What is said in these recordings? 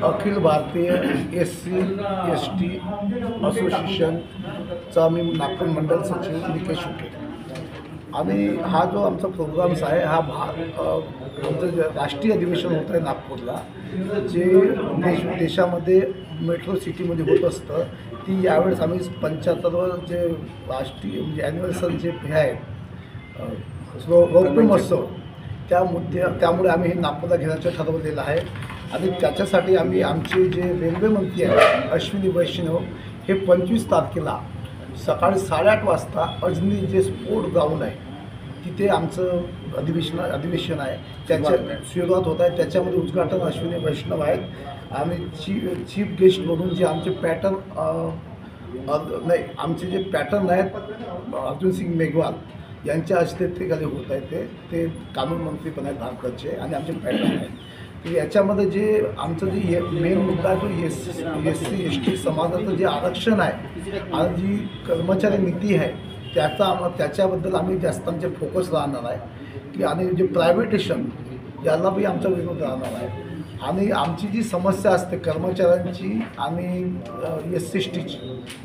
Akhil Bharatiya SC/ST असोसिएशनचा मी नागपूर मंडल सचिव निकेश शुके आणि हा जो आमचा प्रोग्राम्स आहे हा आमचं जे राष्ट्रीय अधिवेशन होतं आहे नागपूरला जे देशामध्ये मेट्रो सिटीमध्ये होत असतं ती यावेळेस आम्ही 75 जे राष्ट्रीय म्हणजे ॲनिव्हर्सरी जे हे आहेत रौप्य महोत्सव त्यामुळे आम्ही हे नागपूरला घेण्याचं ठरवलेलं आहे आणि त्याच्यासाठी आम्ही आमचे जे रेल्वे मंत्री आहेत अश्विनी वैष्णव हे 25 तारखेला सकाळी 8:30 वाजता अजनी जे स्पोर्ट ग्राउंड आहे तिथे आमचं अधिवेशन आहे त्याच्या सुरुवात होत आहे। त्याच्यामध्ये उद्घाटन अश्विनी वैष्णव आहेत आणि चीफ गेस्ट म्हणून जे आमचे आमचे जे पॅटर्न आहेत अर्जुन सिंग मेघवाल यांच्या अध्यक्षतेखाली होत आहे ते कानून मंत्री पण आहेत भारताचे आणि आमचे पॅटर्न आहेत। तर याच्यामध्ये जे आमचं जे मेन मुद्दा आहे तो SC/ST समाजाचं जे आरक्षण आहे आणि जी कर्मचारी नीती आहे त्याच्याबद्दल आम्ही जास्त आमचे फोकस राहणार आहे की आणि जे प्रायव्हेटेशन याला बी आमचा विरोध राहणार आहे आणि आमची जी समस्या असते कर्मचाऱ्यांची आणि SC/STची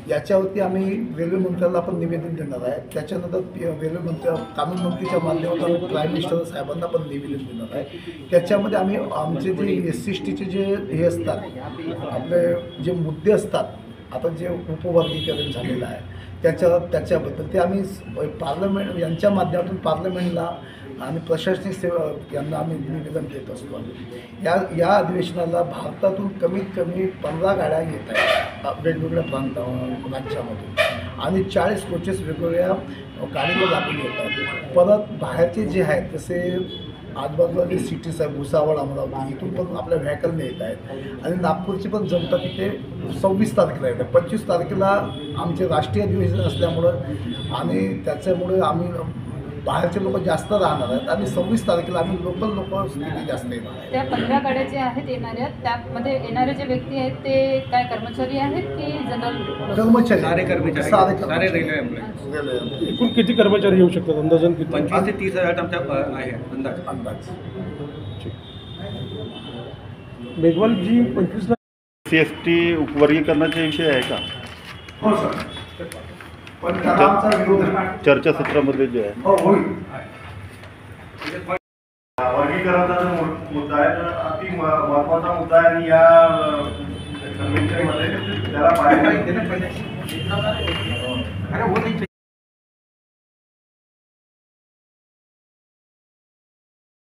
याच्यावरती आम्ही रेल्वे मंत्र्याला पण निवेदन देणार आहे। त्याच्यानंतर रेल्वे मंत्री कानून मंत्रीच्या माध्यमातून आम्ही प्राईम मिनिस्टर साहेबांना पण निवेदन देणार आहे। त्याच्यामध्ये आम्ही आमचे जे SC/STचे जे हे असतात आपले जे मुद्दे असतात आता जे उपवर्गीकरण झालेलं आहे त्याच्याबद्दल ते आम्ही पार्लमेंट यांच्या माध्यमातून पार्लमेंटला आणि प्रशासनिक सेवा यांना आम्ही निवेदन देत असतो। या अधिवेशनाला भारतातून कमीत कमी 15 गाड्या येत आहेत वेगवेगळ्या राज्यामधून आणि 40 कोचेस वेगवेगळ्या गाडीवर लागून येतात। परत बाहेरचे जे आहेत जसे आजूबाजूला जे सिटीज आहे भुसावळ अमरावती इथून पण आपल्या व्हेकलने येत आहेत आणि नागपूरची पण जनता तिथे 26 तारखेला येतात। 25 तारखेला आमचे राष्ट्रीय अधिवेशन असल्यामुळं आणि त्याच्यामुळे आम्ही बाहेरचे लोक जास्त राहणार आहेत आणि 26 तारखेला आम्ही लोकल लोक तिथे जास्त येणार आहेत। त्या 15 गाड्या जे आहेत येणाऱ्या त्यामध्ये येणारे जे व्यक्ती आहेत ते काय कर्मचारी आहेत की जनरल कर्मचारी सारे रेल्वे एम्प्लॉई एकूण किती कर्मचारी येऊ शकतात अंदाजन किती 25 ते 30 हजार आमच्या आहे अंदाज। मेघवाल जी 25 SC/ST उपवर्गीकरणाचा विषय आहे का? हो सर पण त्याला आमचा विरोध आहे चर्चासत्रामध्ये जे आहे हो होईल वर्गीकरणाचा जो मुद्दा आहे तर अति महत्त्वाचा मुद्दा आहे आणि या कन्व्हेन्शनमध्ये त्याला पाहिजे